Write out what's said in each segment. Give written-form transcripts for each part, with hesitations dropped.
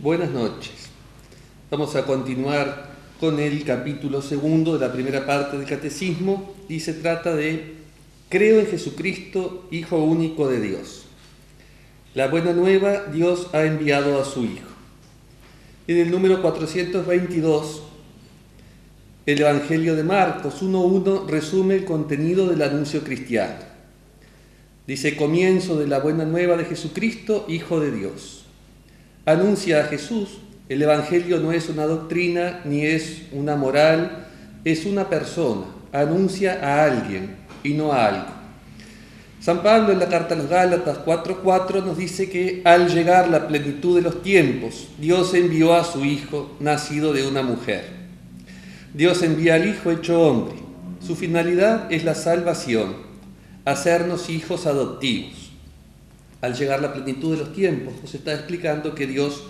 Buenas noches. Vamos a continuar con el capítulo segundo de la primera parte del Catecismo y se trata de Creo en Jesucristo, Hijo único de Dios. La buena nueva, Dios ha enviado a su Hijo. En el número 422, el Evangelio de Marcos 1.1 resume el contenido del anuncio cristiano. Dice: comienzo de la buena nueva de Jesucristo, Hijo de Dios. Anuncia a Jesús. El Evangelio no es una doctrina ni es una moral, es una persona. Anuncia a alguien y no a algo. San Pablo en la carta a los Gálatas 4.4 nos dice que al llegar la plenitud de los tiempos, Dios envió a su Hijo, nacido de una mujer. Dios envía al Hijo hecho hombre. Su finalidad es la salvación, hacernos hijos adoptivos. Al llegar la plenitud de los tiempos, nos está explicando que Dios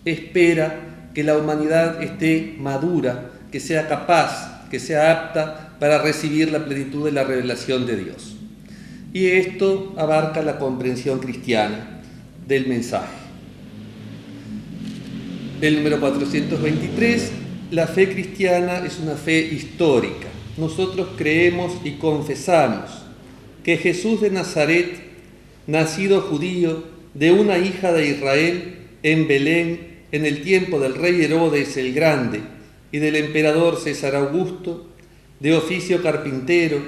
espera que la humanidad esté madura, que sea capaz, que sea apta para recibir la plenitud de la revelación de Dios. Y esto abarca la comprensión cristiana del mensaje. El número 423, la fe cristiana es una fe histórica. Nosotros creemos y confesamos que Jesús de Nazaret, nacido judío de una hija de Israel en Belén en el tiempo del rey Herodes el Grande y del emperador César Augusto, de oficio carpintero,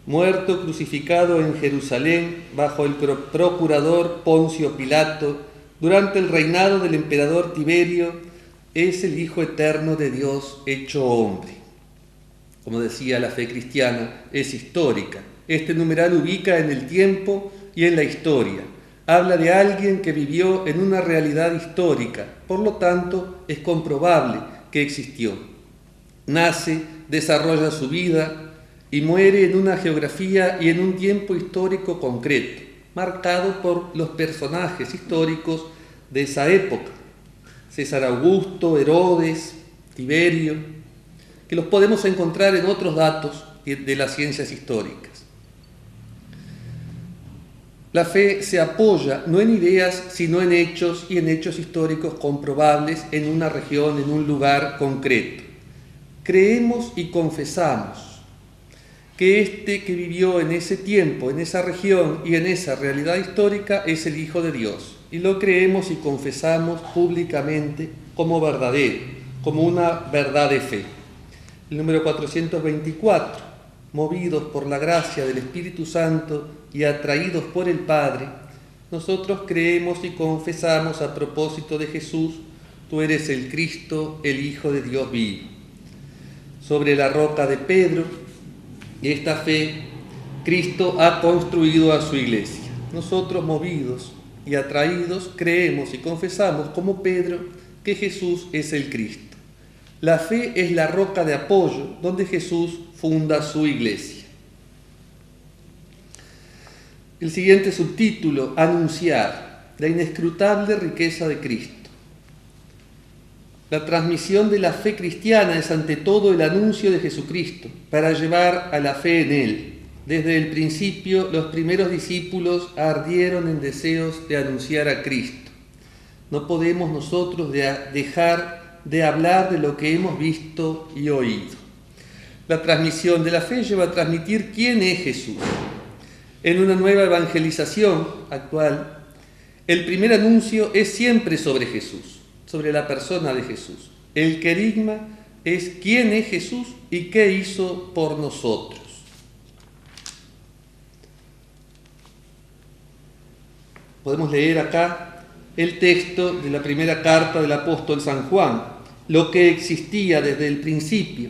muerto crucificado en Jerusalén bajo el procurador Poncio Pilato durante el reinado del emperador Tiberio, es el Hijo eterno de Dios hecho hombre. Como decía, la fe cristiana es histórica. Este numeral ubica en el tiempo y en la historia. Habla de alguien que vivió en una realidad histórica, por lo tanto es comprobable que existió. Nace, desarrolla su vida y muere en una geografía y en un tiempo histórico concreto, marcado por los personajes históricos de esa época. César Augusto, Herodes, Tiberio, que los podemos encontrar en otros datos de las ciencias históricas. La fe se apoya no en ideas, sino en hechos y en hechos históricos comprobables en una región, en un lugar concreto. Creemos y confesamos que este que vivió en ese tiempo, en esa región y en esa realidad histórica es el Hijo de Dios. Y lo creemos y confesamos públicamente como verdadero, como una verdad de fe. El número 424. Movidos por la gracia del Espíritu Santo y atraídos por el Padre, nosotros creemos y confesamos a propósito de Jesús: tú eres el Cristo, el Hijo de Dios vivo. Sobre la roca de Pedro y esta fe, Cristo ha construido a su iglesia. Nosotros, movidos y atraídos, creemos y confesamos como Pedro que Jesús es el Cristo. La fe es la roca de apoyo donde Jesús funda su iglesia. El siguiente subtítulo: anunciar la inescrutable riqueza de Cristo. La transmisión de la fe cristiana es ante todo el anuncio de Jesucristo para llevar a la fe en Él. Desde el principio, los primeros discípulos ardieron en deseos de anunciar a Cristo. No podemos nosotros dejar de hablar de lo que hemos visto y oído. La transmisión de la fe lleva a transmitir quién es Jesús. En una nueva evangelización actual, el primer anuncio es siempre sobre Jesús, sobre la persona de Jesús. El querigma es quién es Jesús y qué hizo por nosotros. Podemos leer acá el texto de la primera carta del apóstol San Juan: lo que existía desde el principio,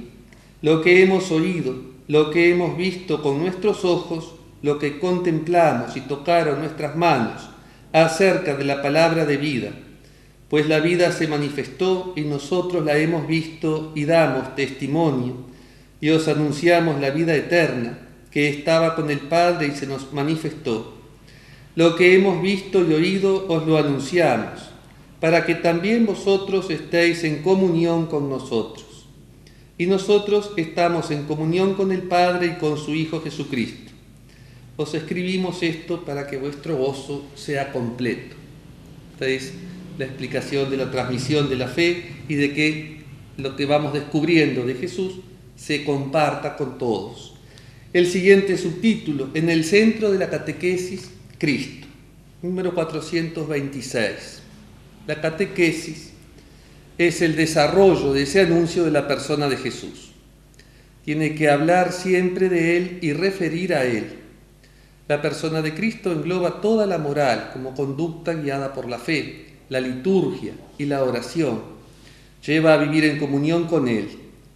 lo que hemos oído, lo que hemos visto con nuestros ojos, lo que contemplamos y tocaron nuestras manos acerca de la palabra de vida. Pues la vida se manifestó y nosotros la hemos visto y damos testimonio, y os anunciamos la vida eterna que estaba con el Padre y se nos manifestó. Lo que hemos visto y oído os lo anunciamos, para que también vosotros estéis en comunión con nosotros. Y nosotros estamos en comunión con el Padre y con su Hijo Jesucristo. Os escribimos esto para que vuestro gozo sea completo. Esta es la explicación de la transmisión de la fe y de que lo que vamos descubriendo de Jesús se comparta con todos. El siguiente subtítulo, en el centro de la catequesis, Cristo, número 426. La catequesis es el desarrollo de ese anuncio de la persona de Jesús. Tiene que hablar siempre de Él y referir a Él. La persona de Cristo engloba toda la moral como conducta guiada por la fe, la liturgia y la oración. Lleva a vivir en comunión con Él.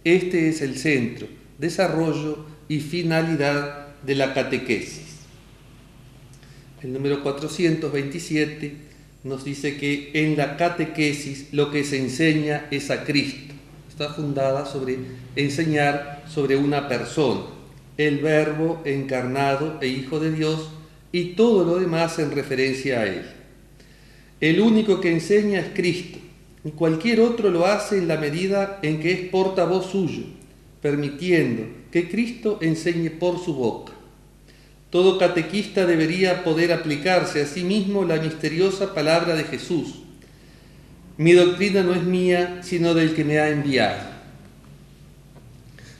Este es el centro, desarrollo y finalidad de la catequesis. El número 427 nos dice que en la catequesis lo que se enseña es a Cristo. Está fundada sobre enseñar sobre una persona, el Verbo encarnado e Hijo de Dios, y todo lo demás en referencia a Él. El único que enseña es Cristo, y cualquier otro lo hace en la medida en que es portavoz suyo, permitiendo que Cristo enseñe por su boca. Todo catequista debería poder aplicarse a sí mismo la misteriosa palabra de Jesús. Mi doctrina no es mía, sino del que me ha enviado.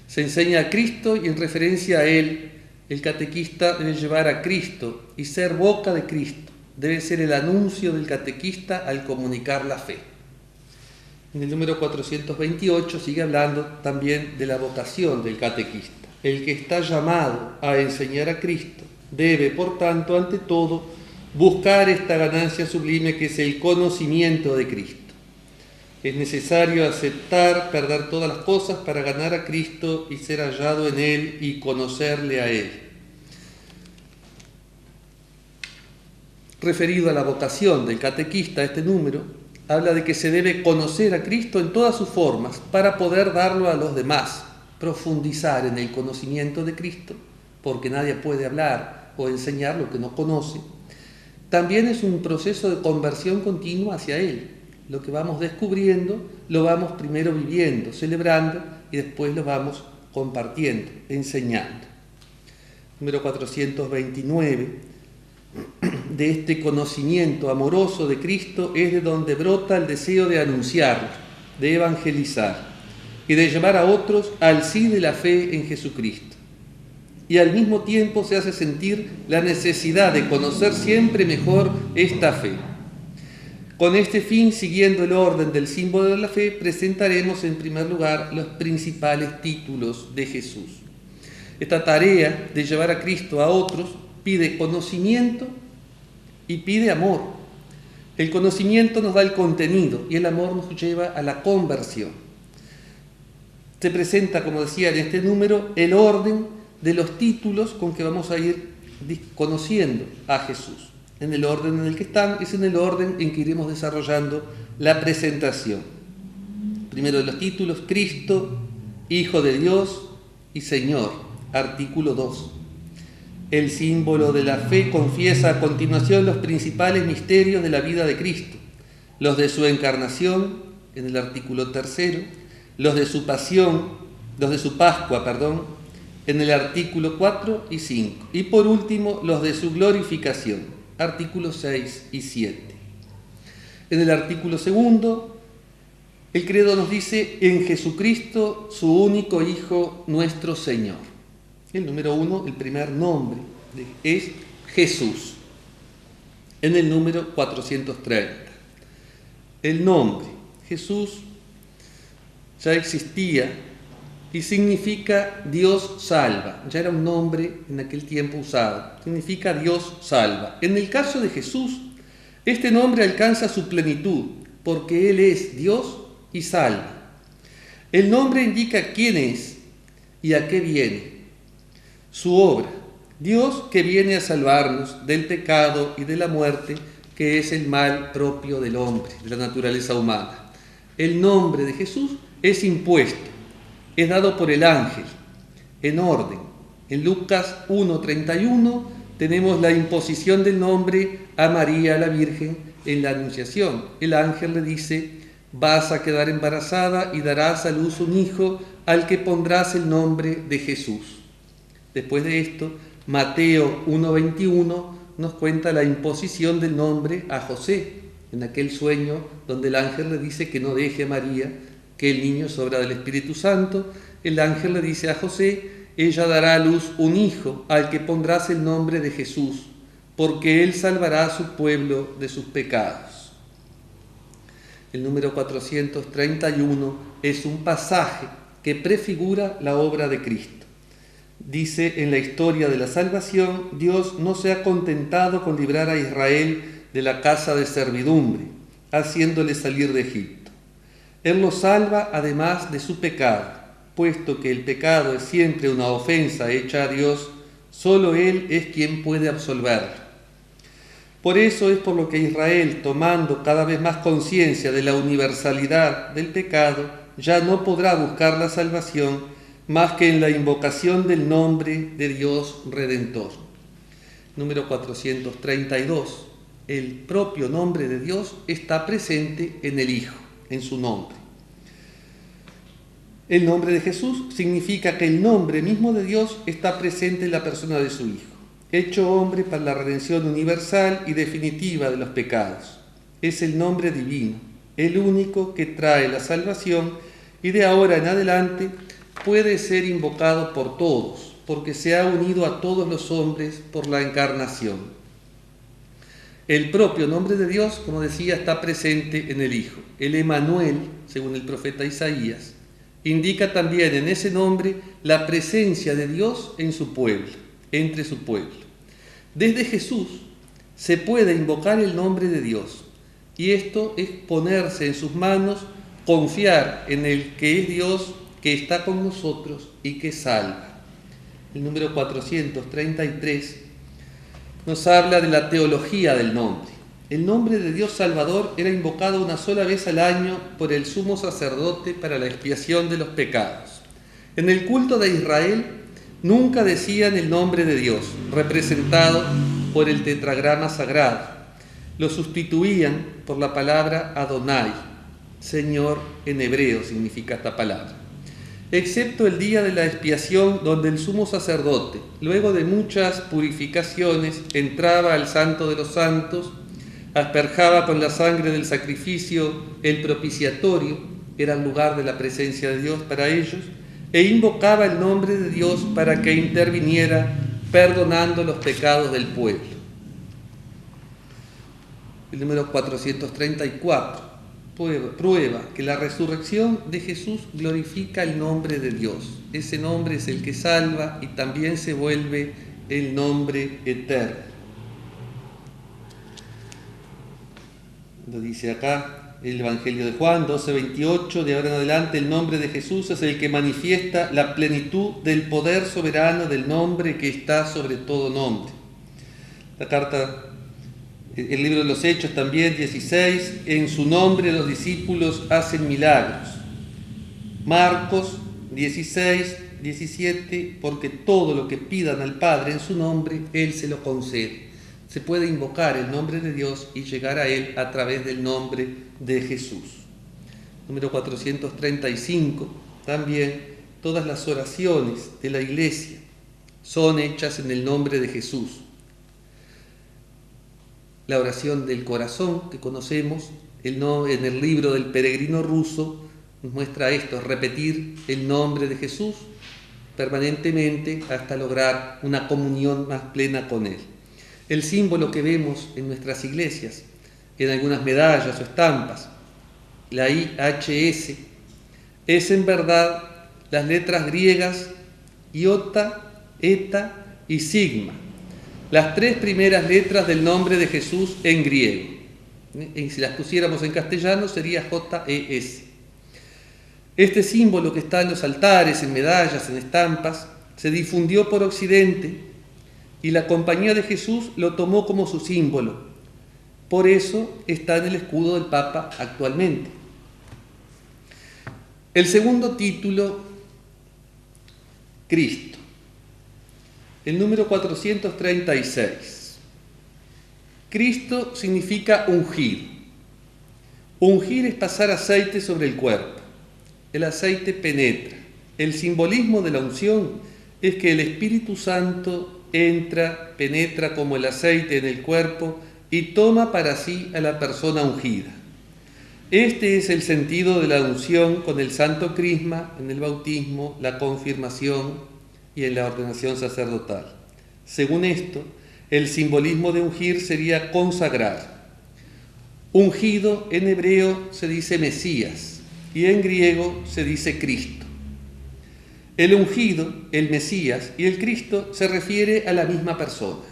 Se enseña a Cristo y en referencia a Él, el catequista debe llevar a Cristo y ser boca de Cristo. Debe ser el anuncio del catequista al comunicar la fe. En el número 428 sigue hablando también de la vocación del catequista. El que está llamado a enseñar a Cristo debe, por tanto, ante todo, buscar esta ganancia sublime que es el conocimiento de Cristo. Es necesario aceptar, perder todas las cosas para ganar a Cristo y ser hallado en Él y conocerle a Él. Referido a la vocación del catequista, este número habla de que se debe conocer a Cristo en todas sus formas para poder darlo a los demás, profundizar en el conocimiento de Cristo, porque nadie puede hablar o enseñar lo que no conoce. También es un proceso de conversión continua hacia Él. Lo que vamos descubriendo lo vamos primero viviendo, celebrando y después lo vamos compartiendo, enseñando. Número 429. De este conocimiento amoroso de Cristo es de donde brota el deseo de anunciarlo, de evangelizar y de llevar a otros al sí de la fe en Jesucristo. Y al mismo tiempo se hace sentir la necesidad de conocer siempre mejor esta fe. Con este fin, siguiendo el orden del símbolo de la fe, presentaremos en primer lugar los principales títulos de Jesús. Esta tarea de llevar a Cristo a otros pide conocimiento y pide amor. El conocimiento nos da el contenido y el amor nos lleva a la conversión. Se presenta, como decía en este número, el orden de los títulos con que vamos a ir conociendo a Jesús. En el orden en el que están, es en el orden en que iremos desarrollando la presentación. Primero de los títulos, Cristo, Hijo de Dios y Señor, artículo 2. El símbolo de la fe confiesa a continuación los principales misterios de la vida de Cristo, los de su encarnación, en el artículo 3, los de su pasión, los de su Pascua, en el artículo 4 y 5, y por último los de su glorificación, artículos 6 y 7. En el artículo 2, el credo nos dice: en Jesucristo, su único Hijo, nuestro Señor. El número 1, el primer nombre, es Jesús. En el número 430, el nombre Jesús ya existía y significa Dios salva. Ya era un nombre en aquel tiempo usado. Significa Dios salva. En el caso de Jesús, este nombre alcanza su plenitud porque Él es Dios y salva. El nombre indica quién es y a qué viene. Su obra, Dios que viene a salvarnos del pecado y de la muerte, que es el mal propio del hombre, de la naturaleza humana. El nombre de Jesús es impuesto, es dado por el ángel, en orden. En Lucas 1:31 tenemos la imposición del nombre a María la Virgen en la Anunciación. El ángel le dice: vas a quedar embarazada y darás a luz un hijo al que pondrás el nombre de Jesús. Después de esto, Mateo 1:21 nos cuenta la imposición del nombre a José. en aquel sueño donde el ángel le dice que no deje a María, que el niño es obra del Espíritu Santo. El ángel le dice a José: ella dará a luz un hijo al que pondrás el nombre de Jesús, porque él salvará a su pueblo de sus pecados. El número 431 es un pasaje que prefigura la obra de Cristo. Dice: en la historia de la salvación, Dios no se ha contentado con librar a Israel de la casa de servidumbre, haciéndole salir de Egipto. Él lo salva además de su pecado, puesto que el pecado es siempre una ofensa hecha a Dios. Solo Él es quien puede absolverlo. Por eso es por lo que Israel, tomando cada vez más conciencia de la universalidad del pecado, ya no podrá buscar la salvación más que en la invocación del nombre de Dios Redentor. Número 432. El propio nombre de Dios está presente en el Hijo, en su nombre. El nombre de Jesús significa que el nombre mismo de Dios está presente en la persona de su Hijo, hecho hombre para la redención universal y definitiva de los pecados. Es el nombre divino, el único que trae la salvación, y de ahora en adelante puede ser invocado por todos, porque se ha unido a todos los hombres por la encarnación. El propio nombre de Dios, como decía, está presente en el Hijo. El Emanuel, según el profeta Isaías, indica también en ese nombre la presencia de Dios en su pueblo, entre su pueblo. Desde Jesús se puede invocar el nombre de Dios, y esto es ponerse en sus manos, confiar en el que es Dios, que está con nosotros y que salva. El número 433 nos habla de la teología del nombre. El nombre de Dios Salvador era invocado una sola vez al año por el sumo sacerdote para la expiación de los pecados. En el culto de Israel nunca decían el nombre de Dios, representado por el tetragrama sagrado. Lo sustituían por la palabra Adonai, Señor en hebreo significa esta palabra. Excepto el día de la expiación, donde el sumo sacerdote, luego de muchas purificaciones, entraba al Santo de los Santos, asperjaba con la sangre del sacrificio el propiciatorio, era el lugar de la presencia de Dios para ellos, e invocaba el nombre de Dios para que interviniera perdonando los pecados del pueblo. El número 434 prueba que la resurrección de Jesús glorifica el nombre de Dios. Ese nombre es el que salva y también se vuelve el nombre eterno. Lo dice acá el Evangelio de Juan 12:28, de ahora en adelante el nombre de Jesús es el que manifiesta la plenitud del poder soberano del nombre que está sobre todo nombre. La carta, el libro de los Hechos también, 16, en su nombre los discípulos hacen milagros. Marcos 16:17, porque todo lo que pidan al Padre en su nombre, Él se lo concede. Se puede invocar el nombre de Dios y llegar a Él a través del nombre de Jesús. Número 435, también todas las oraciones de la Iglesia son hechas en el nombre de Jesús. La oración del corazón que conocemos en el libro del peregrino ruso nos muestra esto, repetir el nombre de Jesús permanentemente hasta lograr una comunión más plena con Él. El símbolo que vemos en nuestras iglesias, en algunas medallas o estampas, la IHS, es en verdad las letras griegas iota, eta y sigma, las tres primeras letras del nombre de Jesús en griego. Y si las pusiéramos en castellano sería JES. Este símbolo que está en los altares, en medallas, en estampas, se difundió por Occidente y la Compañía de Jesús lo tomó como su símbolo. Por eso está en el escudo del Papa actualmente. El segundo título, Cristo. El número 436. Cristo significa ungir. Ungir es pasar aceite sobre el cuerpo. El aceite penetra. El simbolismo de la unción es que el Espíritu Santo entra, penetra como el aceite en el cuerpo y toma para sí a la persona ungida. Este es el sentido de la unción con el santo crisma en el bautismo, la confirmación y en la ordenación sacerdotal. Según esto, el simbolismo de ungir sería consagrar. Ungido en hebreo se dice Mesías y en griego se dice Cristo. El ungido, el Mesías y el Cristo se refiere a la misma persona.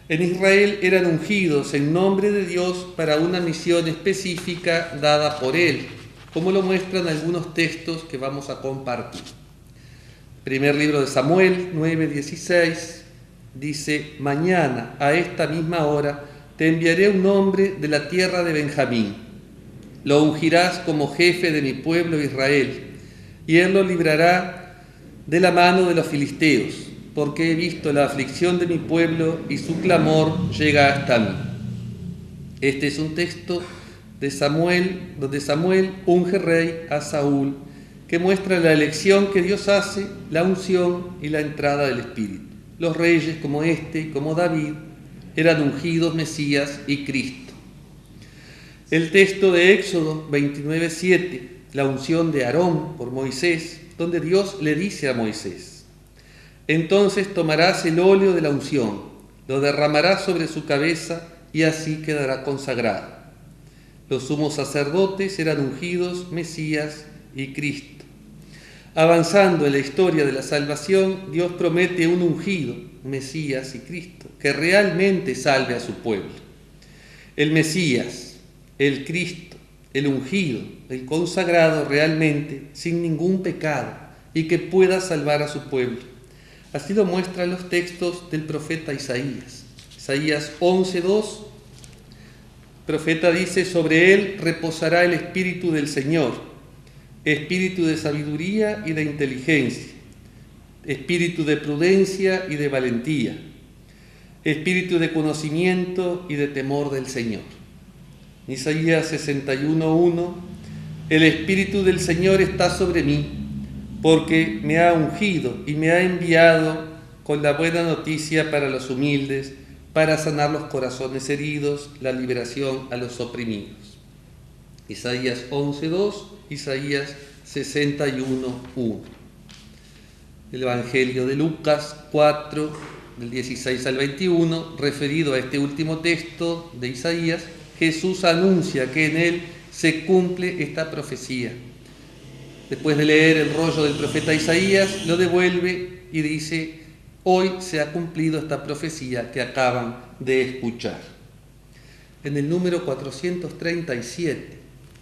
En Israel eran ungidos en nombre de Dios para una misión específica dada por Él, como lo muestran algunos textos que vamos a compartir. Primer libro de Samuel 9:16 dice: mañana a esta misma hora te enviaré un hombre de la tierra de Benjamín. Lo ungirás como jefe de mi pueblo Israel, y él lo librará de la mano de los filisteos, porque he visto la aflicción de mi pueblo y su clamor llega hasta mí. Este es un texto de Samuel, donde Samuel unge rey a Saúl, que muestra la elección que Dios hace, la unción y la entrada del Espíritu. Los reyes como este y como David eran ungidos Mesías y Cristo. El texto de Éxodo 29:7, la unción de Aarón por Moisés, donde Dios le dice a Moisés: entonces tomarás el óleo de la unción, lo derramarás sobre su cabeza y así quedará consagrado. Los sumos sacerdotes eran ungidos Mesías y Cristo. Avanzando en la historia de la salvación, Dios promete un ungido, Mesías y Cristo, que realmente salve a su pueblo. El Mesías, el Cristo, el ungido, el consagrado realmente, sin ningún pecado, y que pueda salvar a su pueblo. Así lo muestran los textos del profeta Isaías. Isaías 11:2, el profeta dice: sobre él reposará el Espíritu del Señor, espíritu de sabiduría y de inteligencia, espíritu de prudencia y de valentía, espíritu de conocimiento y de temor del Señor. Isaías 61:1, el Espíritu del Señor está sobre mí, porque me ha ungido y me ha enviado con la buena noticia para los humildes, para sanar los corazones heridos, la liberación a los oprimidos. Isaías 11:2, Isaías 61:1. El Evangelio de Lucas 4, del 16 al 21, referido a este último texto de Isaías, Jesús anuncia que en él se cumple esta profecía. Después de leer el rollo del profeta Isaías, lo devuelve y dice: hoy se ha cumplido esta profecía que acaban de escuchar. En el número 437,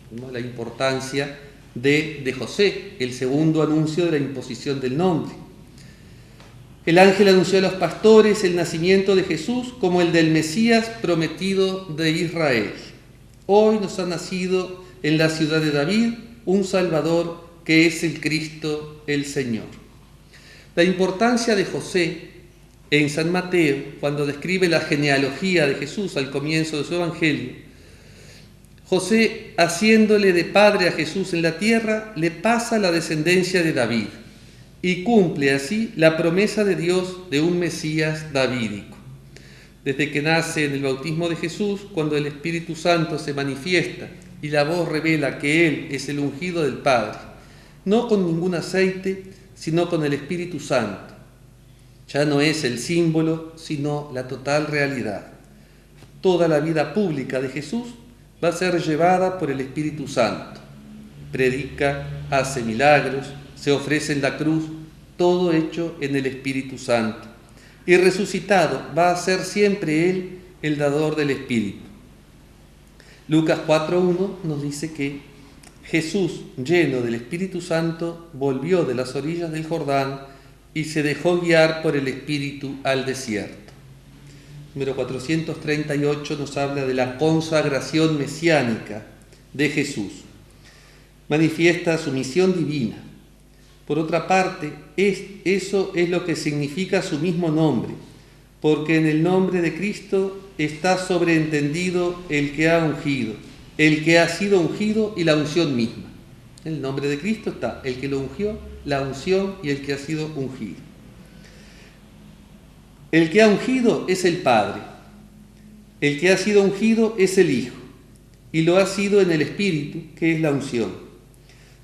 vemos la importancia de José, el segundo anuncio de la imposición del nombre. El ángel anunció a los pastores el nacimiento de Jesús como el del Mesías prometido de Israel. Hoy nos ha nacido en la ciudad de David un Salvador que es el Cristo, el Señor. La importancia de José en San Mateo, cuando describe la genealogía de Jesús al comienzo de su Evangelio, José, haciéndole de padre a Jesús en la tierra, le pasa la descendencia de David y cumple así la promesa de Dios de un Mesías davídico. Desde que nace en el bautismo de Jesús, cuando el Espíritu Santo se manifiesta y la voz revela que Él es el ungido del Padre, no con ningún aceite, sino con el Espíritu Santo. Ya no es el símbolo, sino la total realidad. Toda la vida pública de Jesús va a ser llevada por el Espíritu Santo. Predica, hace milagros, se ofrece en la cruz, todo hecho en el Espíritu Santo. Y resucitado va a ser siempre Él el dador del Espíritu. Lucas 4:1 nos dice que Jesús, lleno del Espíritu Santo, volvió de las orillas del Jordán y se dejó guiar por el Espíritu al desierto. Número 438 nos habla de la consagración mesiánica de Jesús. Manifiesta su misión divina. Por otra parte, eso es lo que significa su mismo nombre, porque en el nombre de Cristo está sobreentendido el que ha ungido, el que ha sido ungido y la unción misma. En el nombre de Cristo está el que lo ungió, la unción y el que ha sido ungido. El que ha ungido es el Padre. El que ha sido ungido es el Hijo, y lo ha sido en el Espíritu, que es la unción.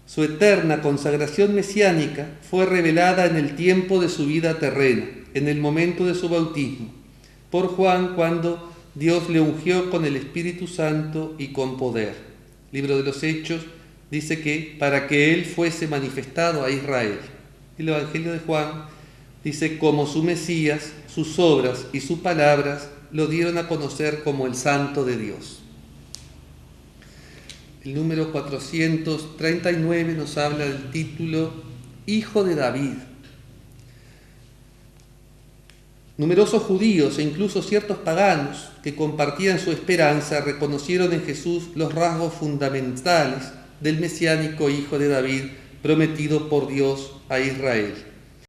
Su eterna consagración mesiánica fue revelada en el tiempo de su vida terrena, en el momento de su bautismo, por Juan cuando Dios le ungió con el Espíritu Santo y con poder. Libro de los Hechos dice que para que Él fuese manifestado a Israel. Y el Evangelio de Juan dice como su Mesías, sus obras y sus palabras lo dieron a conocer como el Santo de Dios. El número 439 nos habla del título Hijo de David. Numerosos judíos e incluso ciertos paganos que compartían su esperanza reconocieron en Jesús los rasgos fundamentales del mesiánico Hijo de David prometido por Dios a Israel.